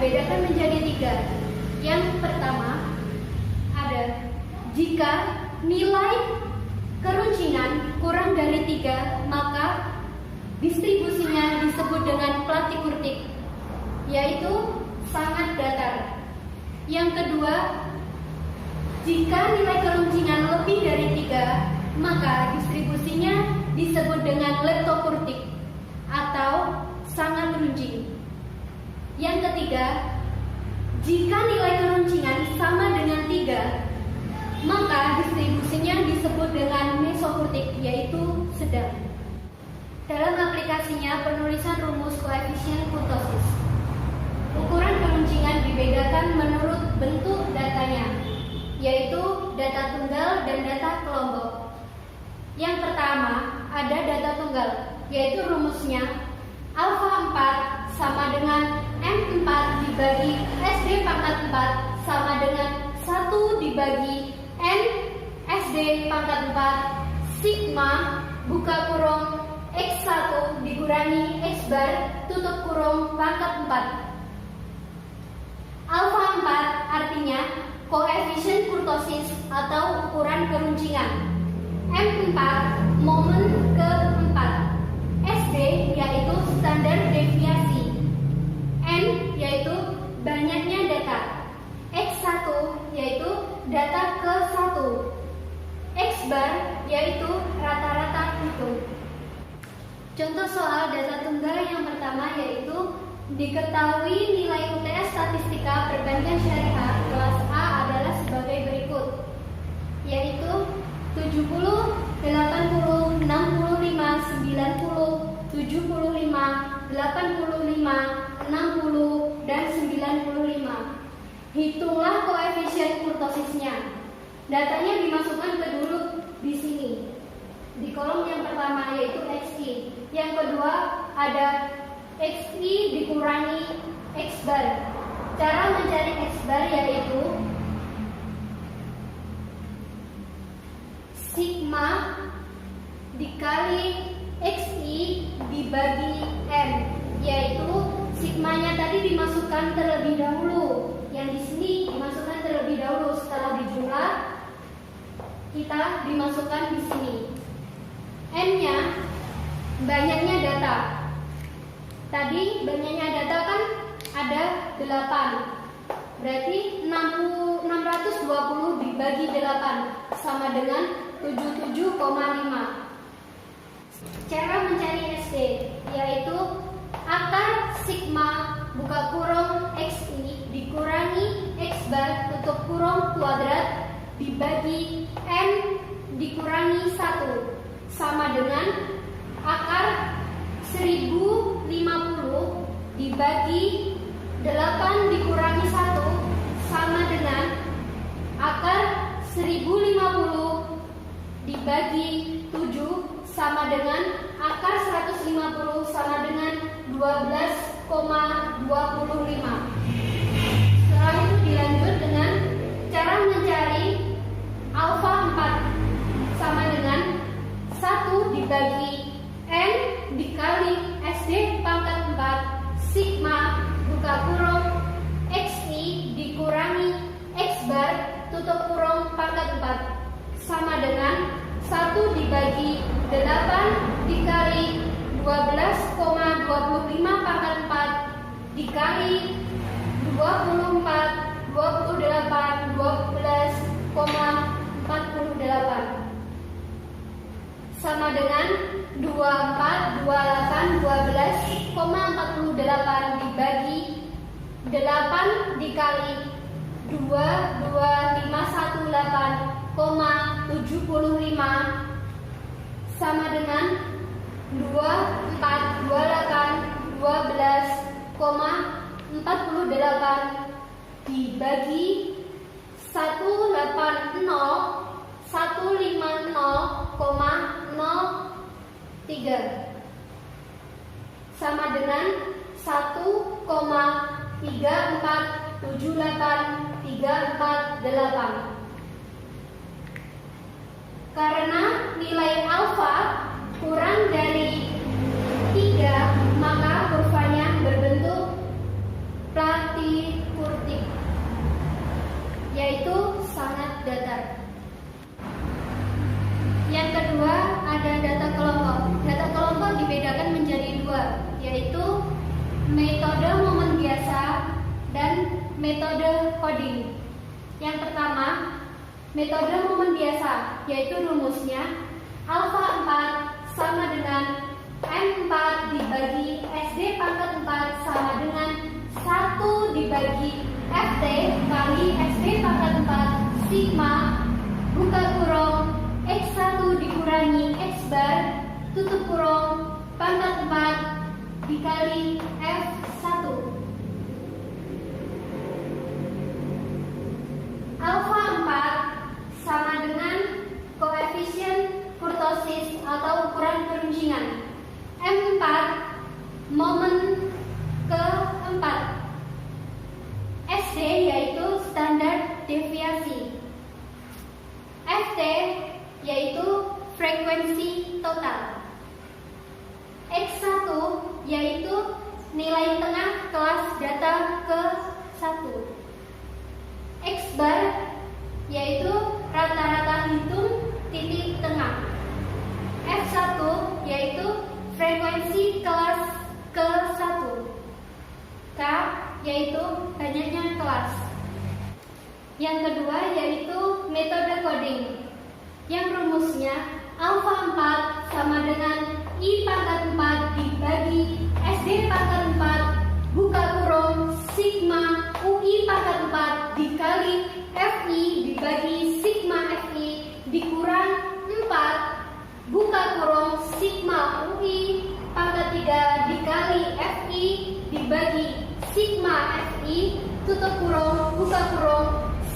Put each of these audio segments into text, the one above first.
dibedakan menjadi 3. Yang pertama ada jika nilai keruncingan kurang dari 3, maka distribusinya disebut dengan Platy-Kurtic, yaitu sangat datar. Yang kedua, jika nilai keruncingan lebih dari 3, maka distribusinya disebut dengan Leptokurtic atau sangat runcing. Yang ketiga, jika nilai keruncingan sama dengan 3, maka distribusinya disebut dengan Mesokurtic, yaitu sedang. Dalam aplikasinya penulisan rumus koefisien kurtosis, ukuran keruncingan dibedakan menurut bentuk datanya, yaitu data tunggal dan data kelompok. Yang pertama ada data tunggal, yaitu rumusnya alfa 4 sama dengan M4 dibagi SD pangkat 4 sama dengan 1 dibagi N SD pangkat 4 sigma buka kurung X1 dikurangi X bar tutup kurung pangkat 4. Alfa 4 artinya koefisien kurtosis atau ukuran keruncingan. M4 momen ke-4. SD yaitu standar deviasi. N yaitu banyaknya data. X1 yaitu data ke-1. X bar yaitu rata-rata hitung. Contoh soal data tunggal yang pertama yaitu diketahui nilai UTS statistika perbankan syariah kelas A adalah sebagai berikut, yaitu 70, 80, 65, 90, 75, 85, 60, dan 95. Hitunglah koefisien kurtosisnya. Datanya dimasukkan ke dulu di sini. Di kolom yang pertama yaitu XI. Yang kedua ada XI dikurangi X bar. Cara mencari X bar yaitu sigma dikali XI dibagi M, yaitu sigmanya tadi dimasukkan terlebih dahulu. Yang di sini dimasukkan terlebih dahulu, setelah dijumlah kita dimasukkan di sini. N-nya banyaknya data. Tadi banyaknya data kan ada 8. Berarti 620 dibagi 8 sama dengan 77,5. Cara mencari SD yaitu akar sigma buka kurung XI dikurangi X bar tutup kurung kuadrat dibagi M dikurangi 1 sama dengan akar 1050 dibagi 8 dikurangi 1 sama dengan akar 1050 dibagi 7 sama dengan akar 150 sama dengan 12,25. Setelah itu dilanjut dengan cara mencari alfa 4 sama dengan 1 dibagi N dikali SD pangkat 4 sigma buka kurung XI dikurangi X bar tutup kurung pangkat 4 sama dengan 1 dibagi 8 dikali 12,25 pangkat 4 dikali 24 28 12,48 sama dengan 24 28 12,48 dibagi 8 dikali 22518,75 sama dengan 24 28 12,48 dibagi 180 150,03 sama dengan 1,3478348. Karena nilai alfa kurang dari 3, maka kurvanya berbentuk platy metode coding. Yang pertama, metode momen biasa, yaitu rumusnya alfa 4 sama dengan M4 dibagi SD pangkat 4 sama dengan 1 dibagi FT kali SD pangkat 4 sigma buka kurung X1 dikurangi X bar tutup kurung pangkat 4 dikali F1. Alfa 4 sama dengan koefisien kurtosis atau ukuran keruncungan M4 momen keempat. SD yaitu standar deviasi. FT yaitu frekuensi total. X1 yaitu nilai tengah kelas data ke-1. X bar yaitu rata-rata hitung titik tengah. F1 yaitu frekuensi kelas ke-1. K yaitu banyaknya kelas. Yang kedua yaitu metode coding, yang rumusnya alfa 4 sama dengan I pangkat 4 dibagi SD pangkat 4 buka kurung sigma UI pangkat 4 dikali FI dibagi sigma FI dikurang 4 buka kurung sigma UI pangkat 3 dikali FI dibagi sigma FI tutup kurung buka kurung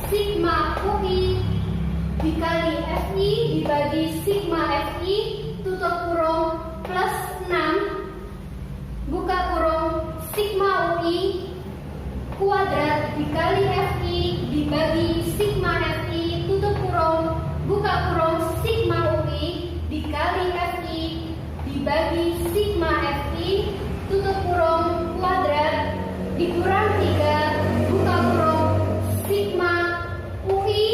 sigma UI dikali FI dibagi sigma FI tutup kurung plus 6 buka kurung sigma UI kuadrat dikali FI dibagi sigma FI tutup kurung buka kurung sigma UI dikali FI dibagi sigma FI tutup kurung kuadrat dikurang 3 buka kurung sigma UI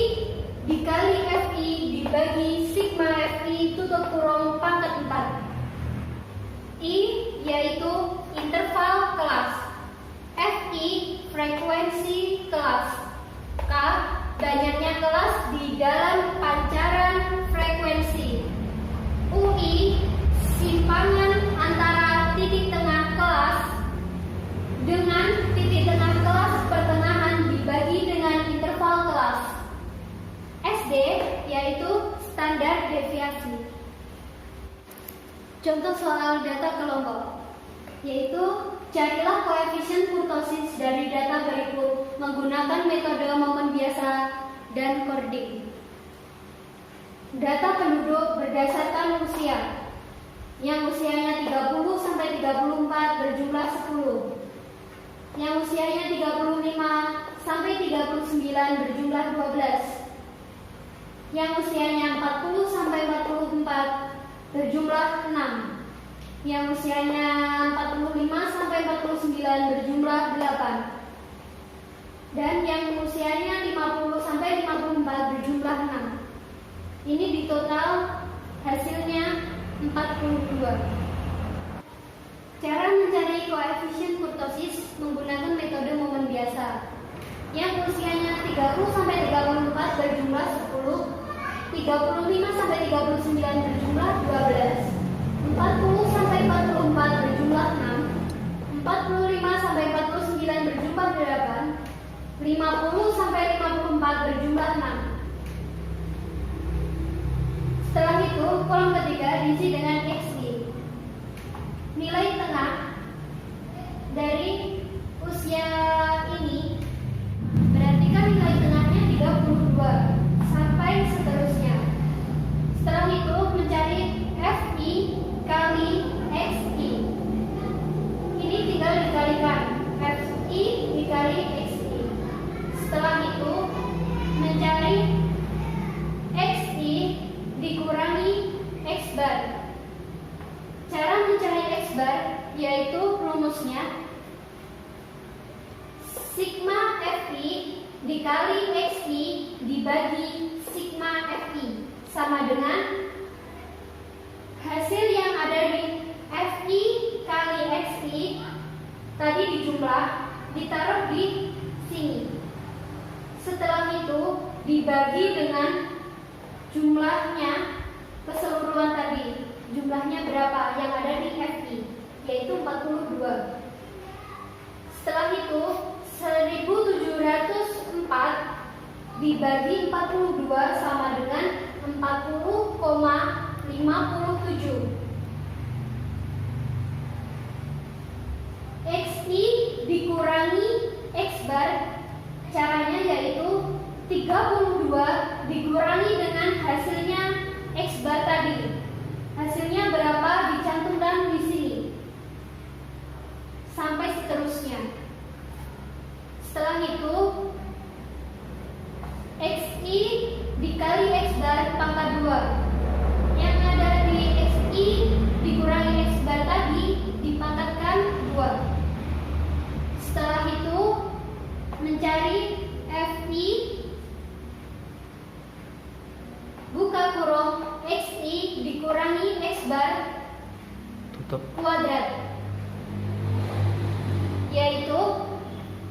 dikali FI dibagi sigma FI tutup kurung pangkat 4. I yaitu interval kelas. FI frekuensi kelas. K banyaknya kelas di dalam pancaran frekuensi. UI simpangan antara titik tengah kelas dengan titik tengah kelas pertengahan dibagi dengan interval kelas. SD yaitu standar deviasi. Contoh soal data kelompok, yaitu carilah koefisien kurtosis dari data berikut menggunakan metode momen biasa dan coding. Data penduduk berdasarkan usia, yang usianya 30 sampai 34 berjumlah 10. Yang usianya 35 sampai 39 berjumlah 12. Yang usianya 40 sampai 44 berjumlah 6. Yang usianya 45 sampai 49 berjumlah 8. Dan yang usianya 50 sampai 54 berjumlah 6. Ini di total hasilnya 42. Cara mencari koefisien kurtosis menggunakan metode momen biasa. Yang usianya 30 sampai 34 berjumlah 10. 35 sampai 39 berjumlah 12. 40 sampai 44 berjumlah 6. 45 sampai 49 berjumlah 8. 50 sampai 54 berjumlah 6. Setelah itu, kolom ketiga diisi dengan XI. Nilai tengah dari usia ini berarti kan nilai tengahnya 32 sampai seterusnya. Setelah itu mencari FI kali XI. Ini tinggal dikalikan FI dikali XI. Setelah itu mencari XI dikurangi X bar. Cara mencari X bar yaitu rumusnya sigma FI dikali XI dibagi sigma FI sama dengan hasil yang ada di FI kali XI tadi dijumlah ditaruh di sini. Setelah itu dibagi dengan jumlahnya keseluruhan tadi. Jumlahnya berapa yang ada di FI, yaitu 42. Setelah itu 1704 dibagi 42 sama dengan 40,57. XI dikurangi X bar, caranya yaitu 32 dikurangi dengan hasilnya X bar tadi. Hasilnya berapa dicantumkan di sini. Sampai seterusnya. Setelah itu XI dikali X bar pangkat 2. Yang ada di XI dikurangi X bar tadi dipangkatkan 2. Setelah itu mencari FI buka kurung XI dikurangi X bar tutup kuadrat, yaitu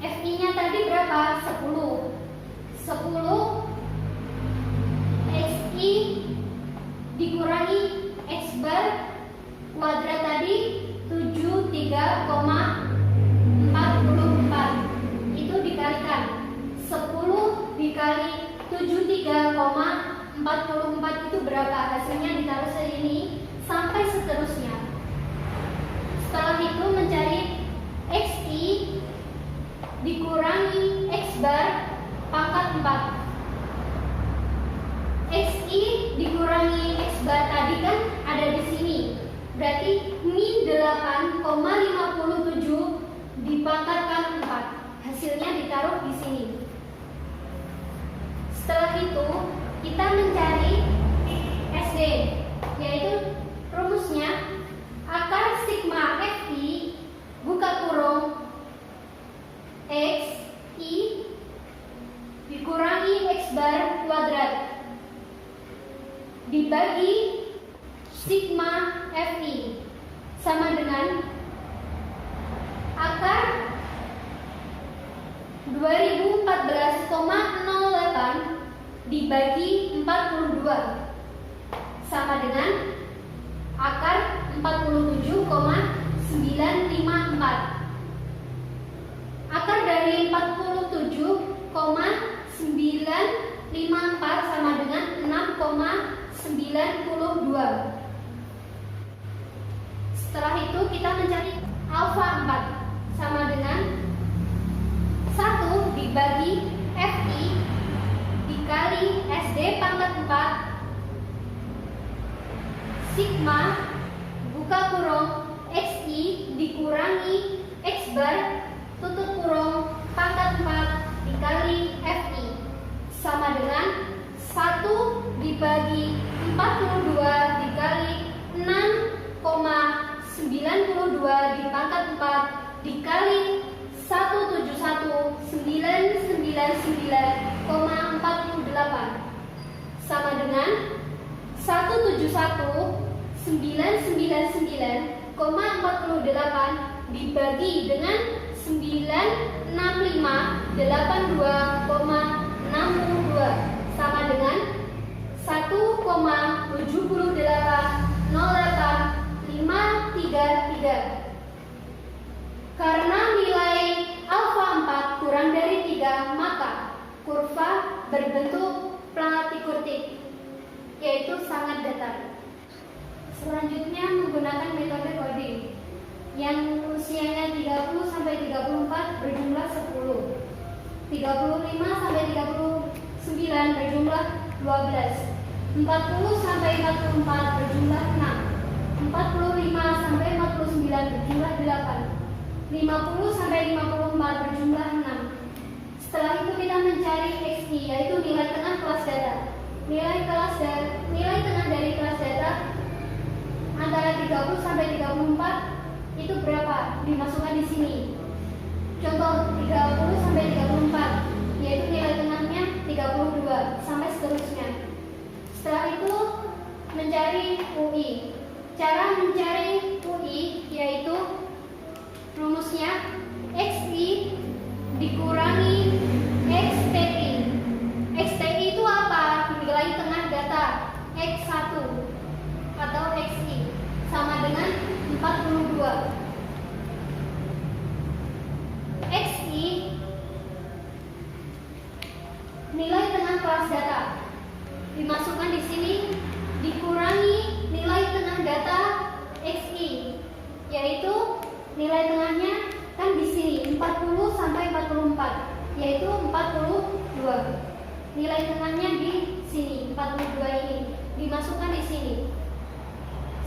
FI-nya tadi berapa? 10 XI dikurangi X bar kuadrat tadi 73,44. Itu dikalikan 10 dikali 73,44 itu berapa? Hasilnya ditaruh sini sampai seterusnya. Setelah itu mencari XI dikurangi X bar pangkat 4. XI dikurangi X bar tadi kan ada di sini. Berarti min 8,57 dipangkatkan 4. Hasilnya ditaruh di sini. Setelah itu kita mencari SD, yaitu rumusnya akar sigma FI buka kurung X I dikurangi X bar kuadrat dibagi sigma FI sama dengan akar 2014,08 dibagi 42 sama dengan akar 47,954. Akar dari 47,954 sama dengan 6,92. Setelah itu kita mencari alfa 4 sama dengan 1 dibagi FI dikali SD pangkat 4 sigma buka kurung XI dikurangi X bar tutup kurung pangkat 4 dikali FI sama dengan 1 dibagi 42 dikali 6,92 dipangkat 4 dikali 171.999,48 sama dengan 171.999,48 dibagi dengan 96582,62 sama dengan 1,780853. Karena nilai alfa 4 kurang dari 3, maka kurva berbentuk platy-kurtik, yaitu sangat datar. Selanjutnya menggunakan metode coding yang usianya 30 sampai 34 berjumlah 10, 35 sampai 39 berjumlah 12, 40 sampai 44 berjumlah 6, 45 sampai 49 berjumlah 8, 50 sampai 54 berjumlah 6. Setelah itu kita mencari XI, yaitu nilai tengah kelas data. Nilai tengah dari kelas data antara 30 sampai 34 itu berapa? Dimasukkan di sini. Contoh 30 sampai 34, yaitu nilai tengahnya 32 sampai seterusnya. Setelah itu mencari UI. Cara mencari UI yaitu rumusnya XI dikurangi ruas data. Dimasukkan di sini, dikurangi nilai tengah data XI, yaitu nilai tengahnya kan di sini 40 sampai 44, yaitu 42. Nilai tengahnya di sini 42 ini dimasukkan di sini.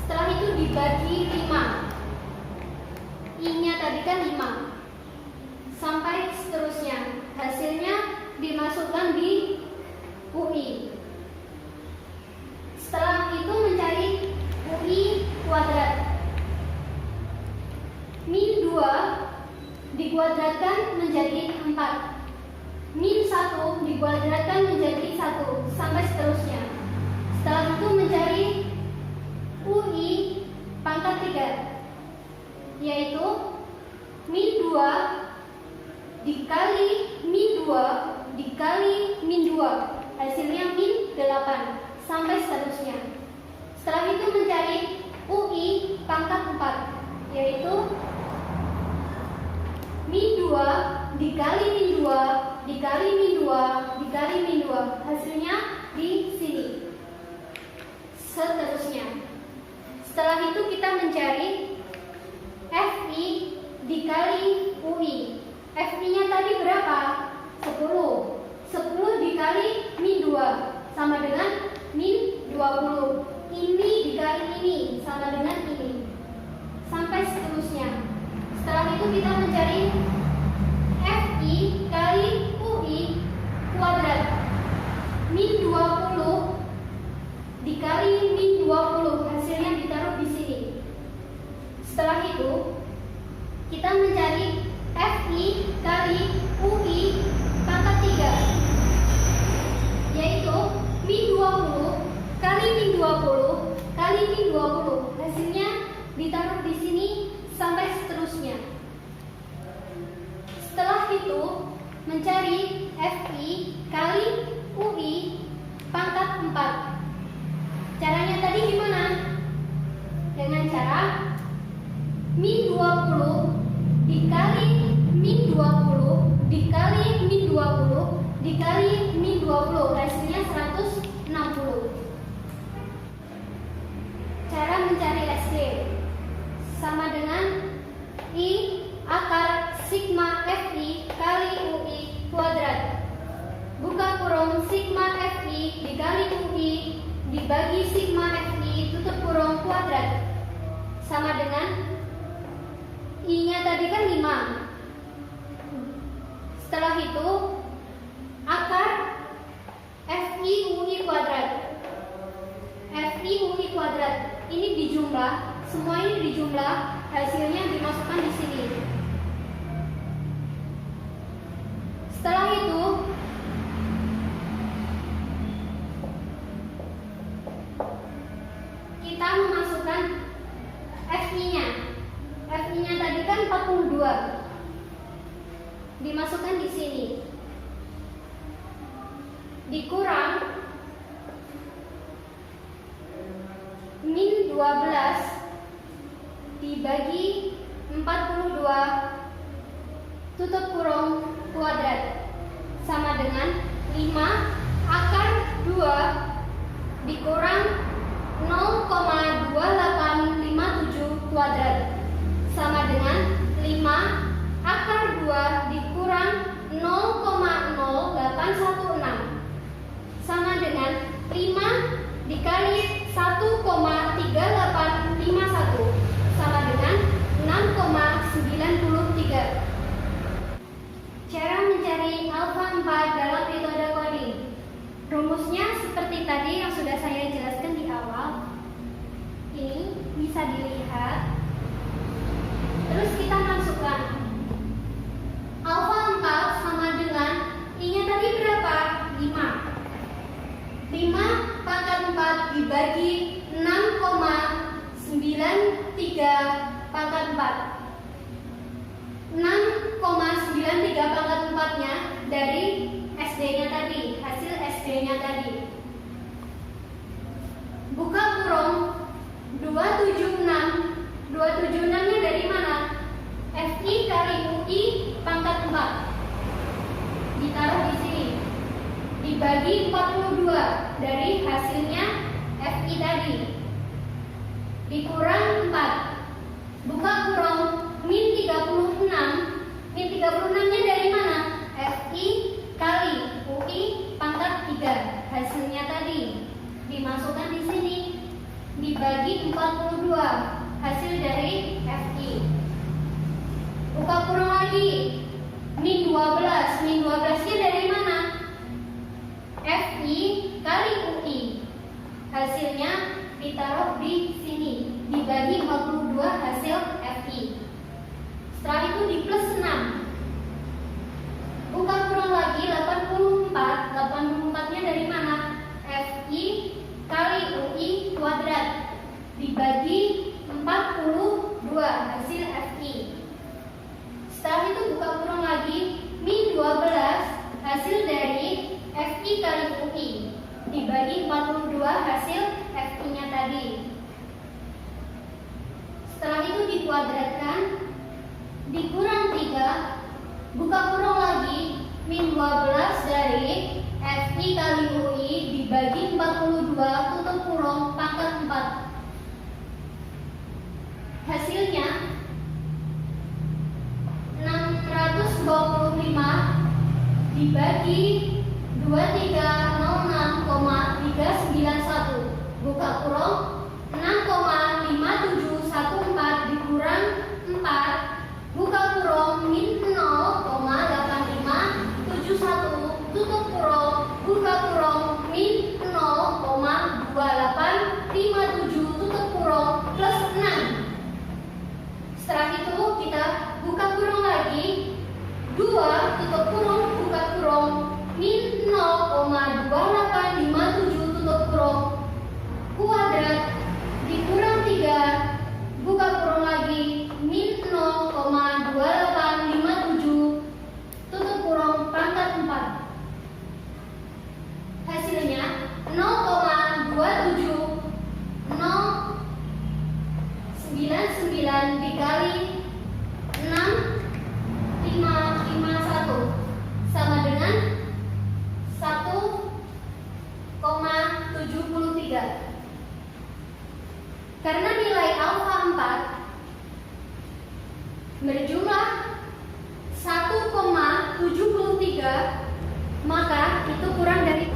Setelah itu dibagi 5. I-nya tadi kan 5. Sampai seterusnya. Hasilnya dimasukkan di UI. Setelah itu mencari UI kuadrat. Min 2 dikuadratkan menjadi 4. Min 1 dikuadratkan menjadi 1 sampai seterusnya. Setelah itu mencari UI pangkat 3, yaitu min 2 dikali min 2 dikali min 2, hasilnya min 8 sampai seterusnya. Setelah itu mencari UI pangkat 4, yaitu min 2 dikali min 2 dikali min 2 dikali min 2, hasilnya di sini. Seterusnya. Setelah itu kita mencari FI dikali UI. FI-nya tadi berapa? 10. 10 dikali min 2 sama dengan min 20. Ini dikali ini sama dengan ini. Sampai seterusnya. Setelah itu kita mencari FI kali UI kuadrat. Min 20 dikali min 20, hasilnya ditaruh di sini. Setelah itu kita mencari FI kali UI pangkat 3, yaitu min 20 kali min 20 kali min 20, hasilnya ditaruh di sini sampai seterusnya. Setelah itu mencari FI kali UI pangkat 4. Caranya tadi gimana? Dengan cara min 20 dikali min 20 dikali min 20 dikali min 20, hasilnya 160. Cara mencari SD sama dengan I akar sigma FI kali UI kuadrat. Buka kurung sigma FI dikali UI dibagi sigma FI tutup kurung kuadrat sama dengan I-nya tadi kan 5. Setelah itu akar FI UI kuadrat. FI UI kuadrat ini dijumlah, semua ini dijumlah, hasilnya dimasukkan di sini. Setelah itu kita memasukkan FI-nya. FI-nya tadi kan 42. Dimasukkan di sini. Dikurang min 12 dibagi 42 tutup kurung kuadrat sama dengan 5 akar 2 dikurang 0,2857 kuadrat sama dengan 5 akar 2 dikurang 0,0816 sama dengan 5 dikali 1,3851 sama dengan 6,93. Cara mencari alfa 4 dalam metode coding. Rumusnya seperti tadi yang sudah saya jelaskan di awal. Ini bisa dilihat. Terus kita masukkan alfa 4 sama dengan I-nya tadi berapa? 5. 5 pangkat 4 dibagi 6,93 pangkat 4. 6,93 pangkat 4-nya dari SD-nya tadi, hasil SD-nya tadi. Buka kurung 276. 276-nya dari mana? FI kali UI pangkat 4. Ditaruh di sini. Dibagi dibagi 42 dari hasilnya FI tadi. Dikurang 4. Buka kurung min 36. Min 36-nya dari mana? FI kali UI pangkat 3. Hasilnya tadi dimasukkan di sini. Dibagi 42 hasil dari FI. Buka kurung lagi. Min 12. Min 12-nya dari mana? FI kali UI. Hasilnya ditaruh di sini. Dibagi 42 hasil FI. Setelah itu di plus 6. Buka kurung lagi 84. 84-nya dari mana? FI kali UI kuadrat. Dibagi 42 hasil FI. Setelah itu buka kurung lagi min 12 hasil dari FI kali UI. Dibagi 42 hasil FI-nya tadi. Setelah itu dikuadratkan. Dikurang 3. Buka kurung lagi min 12 dari FI kali UI dibagi 42 tutup kurung pangkat 4. Hasilnya 625 dibagi 2306,391. Buka kurung 6,5714 dikurang 4. Buka kurung min 0,8571 tutup kurung. Buka kurung min 0,2857 tutup kurung plus 6. Setelah itu kita buka kurung lagi. 2 tutup kurung buka kurung min 0,2857 tutup kurung kuadrat dikurang 3. Buka kurung lagi min 0,2857 tutup kurung pangkat 4. Hasilnya 0,27099 dikali 6551 sama dengan 1,73. Karena nilai alfa 4 berjumlah 1,73, maka itu kurang dari